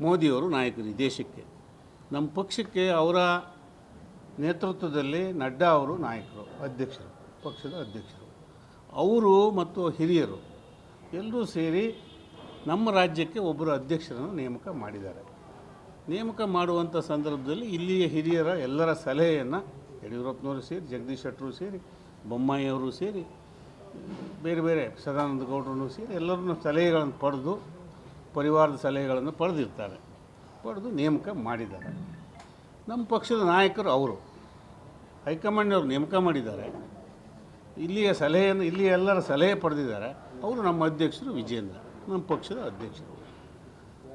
ಮೋದಿಯವರು ನಾಯಕರು ಈ ದೇಶಕ್ಕೆ. ನಮ್ಮ ಪಕ್ಷಕ್ಕೆ ಅವರ ನೇತೃತ್ವದಲ್ಲಿ ನಡ್ಡಾ ಅವರು ನಾಯಕರು, ಅಧ್ಯಕ್ಷರು, ಪಕ್ಷದ ಅಧ್ಯಕ್ಷರು. ಅವರು ಮತ್ತು ಹಿರಿಯರು ಎಲ್ಲರೂ ಸೇರಿ ನಮ್ಮ ರಾಜ್ಯಕ್ಕೆ ಒಬ್ಬರು ಅಧ್ಯಕ್ಷರನ್ನು ನೇಮಕ ಮಾಡಿದ್ದಾರೆ. ನೇಮಕ ಮಾಡುವಂಥ ಸಂದರ್ಭದಲ್ಲಿ ಇಲ್ಲಿಯ ಹಿರಿಯರ ಎಲ್ಲರ ಸಲಹೆಯನ್ನು ಯಡಿಯೂರಪ್ಪನವರು ಸೇರಿ, ಜಗದೀಶ್ ಶೆಟ್ಟರು ಸೇರಿ, ಬೊಮ್ಮಾಯಿಯವರು ಸೇರಿ, ಬೇರೆ ಬೇರೆ ಸದಾನಂದ ಗೌಡರನ್ನು ಸೇರಿ ಎಲ್ಲರನ್ನೂ ಸಲಹೆಗಳನ್ನು ಪಡೆದು, ಪರಿವಾರದ ಸಲಹೆಗಳನ್ನು ಪಡೆದು ನೇಮಕ ಮಾಡಿದ್ದಾರೆ. ನಮ್ಮ ಪಕ್ಷದ ನಾಯಕರು ಅವರು ಹೈಕಮಾಂಡ್ನವರು ನೇಮಕ ಮಾಡಿದ್ದಾರೆ. ಇಲ್ಲಿಯ ಎಲ್ಲರ ಸಲಹೆ ಪಡೆದಿದ್ದಾರೆ. ಅವರು ನಮ್ಮ ಅಧ್ಯಕ್ಷರು ವಿಜೇಂದ್ರ, ನಮ್ಮ ಪಕ್ಷದ ಅಧ್ಯಕ್ಷರು.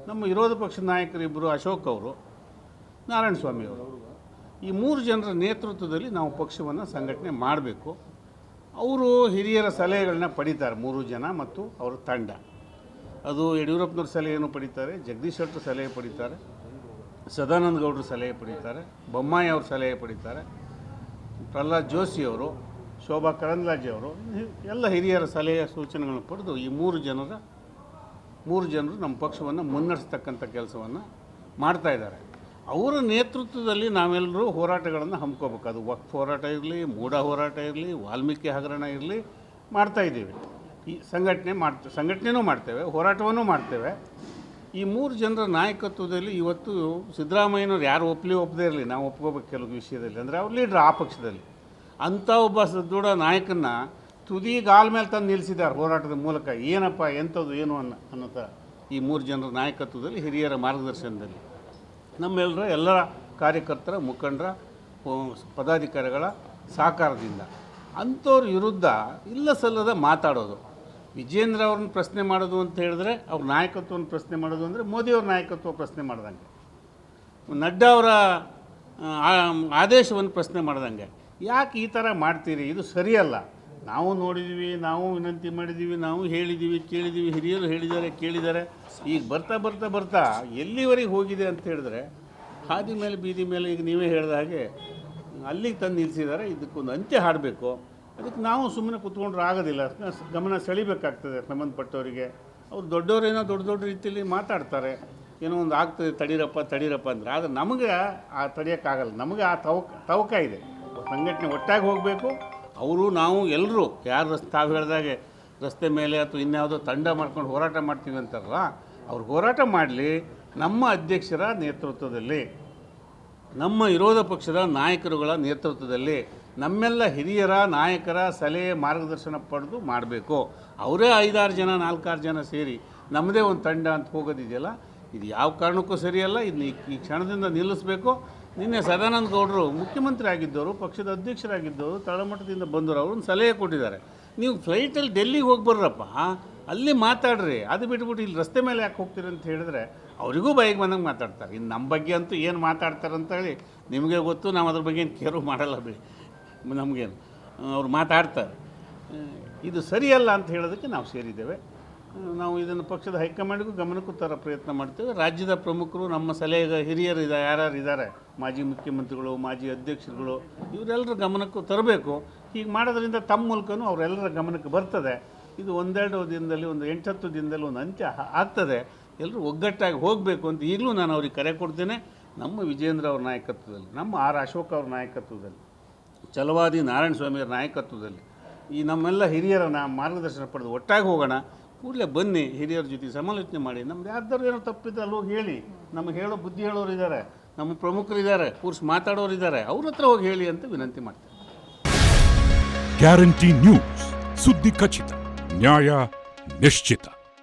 ನಮ್ಮ ವಿರೋಧ ಪಕ್ಷದ ನಾಯಕರು ಇಬ್ಬರು ಅಶೋಕ್ ಅವರು, ನಾರಾಯಣ ಸ್ವಾಮಿ ಅವರು. ಈ 3 ಜನರ ನೇತೃತ್ವದಲ್ಲಿ ನಾವು ಪಕ್ಷವನ್ನು ಸಂಘಟನೆ ಮಾಡಬೇಕು. ಅವರು ಹಿರಿಯರ ಸಲಹೆಗಳನ್ನ ಪಡಿತಾರೆ, 3 ಜನ ಮತ್ತು ಅವರ ತಂಡ. ಅದು ಯಡಿಯೂರಪ್ಪನವ್ರ ಸಲಹೆಯನ್ನು ಪಡಿತಾರೆ, ಜಗದೀಶ್ ಶೆಟ್ಟರ್ ಸಲಹೆ ಪಡಿತಾರೆ, ಸದಾನಂದ ಗೌಡರು ಸಲಹೆ ಪಡಿತಾರೆ, ಬೊಮ್ಮಾಯಿ ಅವ್ರ ಸಲಹೆ ಪಡಿತಾರೆ, ಪ್ರಹ್ಲಾದ್ ಜೋಶಿಯವರು, ಶೋಭಾ ಕರಂದ್ಲಾಜೆಯವರು, ಎಲ್ಲ ಹಿರಿಯರ ಸಲಹೆಯ ಸೂಚನೆಗಳನ್ನು ಪಡೆದು ಈ 3 ಜನರು ನಮ್ಮ ಪಕ್ಷವನ್ನು ಮುನ್ನಡೆಸ್ತಕ್ಕಂಥ ಕೆಲಸವನ್ನು ಮಾಡ್ತಾಯಿದ್ದಾರೆ. ಅವರ ನೇತೃತ್ವದಲ್ಲಿ ನಾವೆಲ್ಲರೂ ಹೋರಾಟಗಳನ್ನು ಹಮ್ಮಿಕೋಬೇಕು. ಅದು ವಕ್ಫ್ ಹೋರಾಟ ಇರಲಿ, ಮೂಢ ಹೋರಾಟ ಇರಲಿ, ವಾಲ್ಮೀಕಿ ಹಗರಣ ಇರಲಿ, ಮಾಡ್ತಾಯಿದ್ದೀವಿ. ಈ ಸಂಘಟನೆಯೂ ಮಾಡ್ತೇವೆ, ಹೋರಾಟವನ್ನು ಮಾಡ್ತೇವೆ. ಈ 3 ಜನರ ನಾಯಕತ್ವದಲ್ಲಿ ಇವತ್ತು ಸಿದ್ದರಾಮಯ್ಯನವ್ರು ಯಾರು ಒಪ್ಪದೇ ಇರಲಿ, ನಾವು ಒಪ್ಕೋಬೇಕು ಕೆಲವು ವಿಷಯದಲ್ಲಿ. ಅಂದರೆ ಅವ್ರು ಲೀಡ್ರ್ ಆ ಪಕ್ಷದಲ್ಲಿ. ಅಂಥ ಒಬ್ಬ ಸದೃಢ ನಾಯಕನ ತುದಿಗಾಲ ಮೇಲೆ ತಂದು ನಿಲ್ಲಿಸಿದ್ದಾರೆ ಹೋರಾಟದ ಮೂಲಕ. ಏನಪ್ಪ ಎಂಥದ್ದು ಏನು ಅನ್ನೋತ ಈ 3 ಜನರ ನಾಯಕತ್ವದಲ್ಲಿ, ಹಿರಿಯರ ಮಾರ್ಗದರ್ಶನದಲ್ಲಿ, ಎಲ್ಲರ ಕಾರ್ಯಕರ್ತರ, ಮುಖಂಡರ, ಪದಾಧಿಕಾರಿಗಳ ಸಹಕಾರದಿಂದ ಅಂಥವ್ರ ವಿರುದ್ಧ ಇಲ್ಲ ಸಲ್ಲದ ಮಾತಾಡೋದು, ವಿಜೇಂದ್ರ ಅವ್ರನ್ನ ಪ್ರಶ್ನೆ ಮಾಡೋದು ಅಂತ ಹೇಳಿದ್ರೆ, ಅವ್ರ ನಾಯಕತ್ವವನ್ನು ಪ್ರಶ್ನೆ ಮಾಡೋದು ಅಂದರೆ ಮೋದಿಯವ್ರ ನಾಯಕತ್ವ ಪ್ರಶ್ನೆ ಮಾಡ್ದಂಗೆ, ನಡ್ಡಾ ಅವರ ಆದೇಶವನ್ನು ಪ್ರಶ್ನೆ ಮಾಡ್ದಂಗೆ. ಯಾಕೆ ಈ ಥರ ಮಾಡ್ತೀರಿ? ಇದು ಸರಿಯಲ್ಲ. ನಾವು ನೋಡಿದ್ದೀವಿ, ನಾವು ವಿನಂತಿ ಮಾಡಿದ್ದೀವಿ, ನಾವು ಹೇಳಿದ್ದೀವಿ, ಕೇಳಿದ್ದೀವಿ, ಹಿರಿಯರು ಹೇಳಿದ್ದಾರೆ, ಕೇಳಿದ್ದಾರೆ. ಈಗ ಬರ್ತಾ ಎಲ್ಲಿವರೆಗೆ ಹೋಗಿದೆ ಅಂತ ಹೇಳಿದ್ರೆ, ಹಾದಿ ಮೇಲೆ ಬೀದಿ ಮೇಲೆ ಈಗ ನೀವೇ ಹೇಳಿದ ಹಾಗೆ ಅಲ್ಲಿಗೆ ತಂದು ನಿಲ್ಲಿಸಿದ್ದಾರೆ. ಇದಕ್ಕೊಂದು ಅಂತ್ಯ ಹಾಡಬೇಕು. ಅದಕ್ಕೆ ನಾವು ಸುಮ್ಮನೆ ಕೂತ್ಕೊಂಡ್ರೆ ಆಗೋದಿಲ್ಲ, ಗಮನ ಸೆಳಿಬೇಕಾಗ್ತದೆ ಸಂಬಂಧಪಟ್ಟವರಿಗೆ. ಅವ್ರು ದೊಡ್ಡವರೇನೋ ದೊಡ್ಡ ರೀತಿಯಲ್ಲಿ ಮಾತಾಡ್ತಾರೆ, ಏನೋ ಒಂದು ಆಗ್ತದೆ, ತಡೀರಪ್ಪ ಅಂದರೆ. ಆದರೆ ನಮಗೆ ಆ ತಡೆಯೋಕ್ಕಾಗಲ್ಲ. ನಮಗೆ ಆ ತವಕ ಇದೆ. ಸಂಘಟನೆ ಒಟ್ಟಾಗಿ ಹೋಗಬೇಕು. ಅವರು ನಾವು ಎಲ್ಲರೂ ಯಾರು ತಾವು ಹೇಳಿದಾಗೆ ರಸ್ತೆ ಮೇಲೆ ಅಥವಾ ಇನ್ಯಾವುದೋ ತಂಡ ಮಾಡ್ಕೊಂಡು ಹೋರಾಟ ಮಾಡ್ತೀವಿ ಅಂತಾರಲ್ಲ, ಅವ್ರು ಹೋರಾಟ ಮಾಡಲಿ. ನಮ್ಮ ಅಧ್ಯಕ್ಷರ ನೇತೃತ್ವದಲ್ಲಿ, ನಮ್ಮ ವಿರೋಧ ಪಕ್ಷದ ನಾಯಕರುಗಳ ನೇತೃತ್ವದಲ್ಲಿ, ನಮ್ಮೆಲ್ಲ ಹಿರಿಯರ ನಾಯಕರ ಸಲಹೆ ಮಾರ್ಗದರ್ಶನ ಪಡೆದು ಮಾಡಬೇಕು. ಅವರೇ 5-6 ಜನ 4-6 ಜನ ಸೇರಿ ನಮ್ಮದೇ ಒಂದು ತಂಡ ಅಂತ ಹೋಗೋದಿದೆಯಲ್ಲ, ಇದು ಯಾವ ಕಾರಣಕ್ಕೂ ಸರಿಯಲ್ಲ. ಇದನ್ನ ಈ ಕ್ಷಣದಿಂದ ನಿಲ್ಲಿಸಬೇಕು. ನಿನ್ನೆ ಸದಾನಂದ ಗೌಡರು ಮುಖ್ಯಮಂತ್ರಿ ಆಗಿದ್ದವರು, ಪಕ್ಷದ ಅಧ್ಯಕ್ಷರಾಗಿದ್ದವರು, ತಳಮಟ್ಟದಿಂದ ಬಂದವರು, ಅವ್ರನ್ನ ಸಲಹೆ ಕೊಟ್ಟಿದ್ದಾರೆ. ನೀವು ಫ್ಲೈಟಲ್ಲಿ ಡೆಲ್ಲಿಗೆ ಹೋಗಿ ಬರ್ರಪ್ಪ, ಅಲ್ಲಿ ಮಾತಾಡ್ರಿ. ಅದು ಬಿಟ್ಬಿಟ್ಟು ಇಲ್ಲಿ ರಸ್ತೆ ಮೇಲೆ ಯಾಕೆ ಹೋಗ್ತೀರಿ ಅಂತ ಹೇಳಿದ್ರೆ ಅವರಿಗೂ ಬೈಕ್ ಬಂದಂಗೆ ಮಾತಾಡ್ತಾರೆ. ಇನ್ನು ನಮ್ಮ ಬಗ್ಗೆ ಅಂತೂ ಏನು ಮಾತಾಡ್ತಾರೆ ಅಂತೇಳಿ ನಿಮಗೆ ಗೊತ್ತು. ನಾವು ಅದ್ರ ಬಗ್ಗೆ ಏನು ಕೇರು ಮಾಡಲ್ಲ ಬಿಡಿ, ನಮಗೇನು ಅವ್ರು ಮಾತಾಡ್ತಾರೆ. ಇದು ಸರಿಯಲ್ಲ ಅಂತ ಹೇಳೋದಕ್ಕೆ ನಾವು ಸೇರಿದ್ದೇವೆ. ನಾವು ಇದನ್ನು ಪಕ್ಷದ ಹೈಕಮಾಂಡ್ಗೂ ಗಮನಕ್ಕೂ ತರೋ ಪ್ರಯತ್ನ ಮಾಡ್ತೇವೆ. ರಾಜ್ಯದ ಪ್ರಮುಖರು, ನಮ್ಮ ಸಲಹೆಗ ಹಿರಿಯರು ಯಾರ್ಯಾರು ಇದ್ದಾರೆ, ಮಾಜಿ ಮುಖ್ಯಮಂತ್ರಿಗಳು, ಮಾಜಿ ಅಧ್ಯಕ್ಷರುಗಳು, ಇವರೆಲ್ಲರ ಗಮನಕ್ಕೂ ತರಬೇಕು. ಹೀಗೆ ಮಾಡೋದ್ರಿಂದ ತಮ್ಮ ಮೂಲಕನೂ ಅವರೆಲ್ಲರ ಗಮನಕ್ಕೆ ಬರ್ತದೆ. ಇದು 1-2 ದಿನದಲ್ಲಿ, ಒಂದು 8-10 ದಿನದಲ್ಲಿ ಒಂದು ಅಂತ್ಯ ಆಗ್ತದೆ. ಎಲ್ಲರೂ ಒಗ್ಗಟ್ಟಾಗಿ ಹೋಗಬೇಕು ಅಂತ ಈಗಲೂ ನಾನು ಅವ್ರಿಗೆ ಕರೆ ಕೊಡ್ತೇನೆ. ನಮ್ಮ ವಿಜೇಂದ್ರ ಅವ್ರ ನಾಯಕತ್ವದಲ್ಲಿ, ನಮ್ಮ ಅಶೋಕ್ ಅವ್ರ ನಾಯಕತ್ವದಲ್ಲಿ, ಛಲವಾದಿ ನಾರಾಯಣ ಸ್ವಾಮಿಯವರ ನಾಯಕತ್ವದಲ್ಲಿ, ಈ ನಮ್ಮೆಲ್ಲ ಹಿರಿಯರ ಮಾರ್ಗದರ್ಶನ ಪಡೆದು ಒಟ್ಟಾಗಿ ಹೋಗೋಣ. ಕೂಡಲೇ ಬನ್ನಿ, ಹಿರಿಯರ ಜೊತೆ ಸಮಾಲೋಚನೆ ಮಾಡಿ. ನಮ್ದು ಯಾರ್ದಾರು ಏನೋ ತಪ್ಪಿದ್ದು ಅಲ್ಲಿ ಹೋಗಿ ಹೇಳಿ. ನಮಗೆ ಹೇಳೋ ಬುದ್ಧಿ ಹೇಳೋರು ಇದ್ದಾರೆ, ನಮ್ಮ ಪ್ರಮುಖರಿದ್ದಾರೆ, ಕೂರ್ಸಿ ಮಾತಾಡೋರು ಇದ್ದಾರೆ, ಅವ್ರ ಹತ್ರ ಹೋಗಿ ಹೇಳಿ ಅಂತ ವಿನಂತಿ ಮಾಡ್ತೇನೆ. ಗ್ಯಾರಂಟಿ ನ್ಯೂಸ್, ಸುದ್ದಿ ಖಚಿತ, ನ್ಯಾಯ ನಿಶ್ಚಿತ.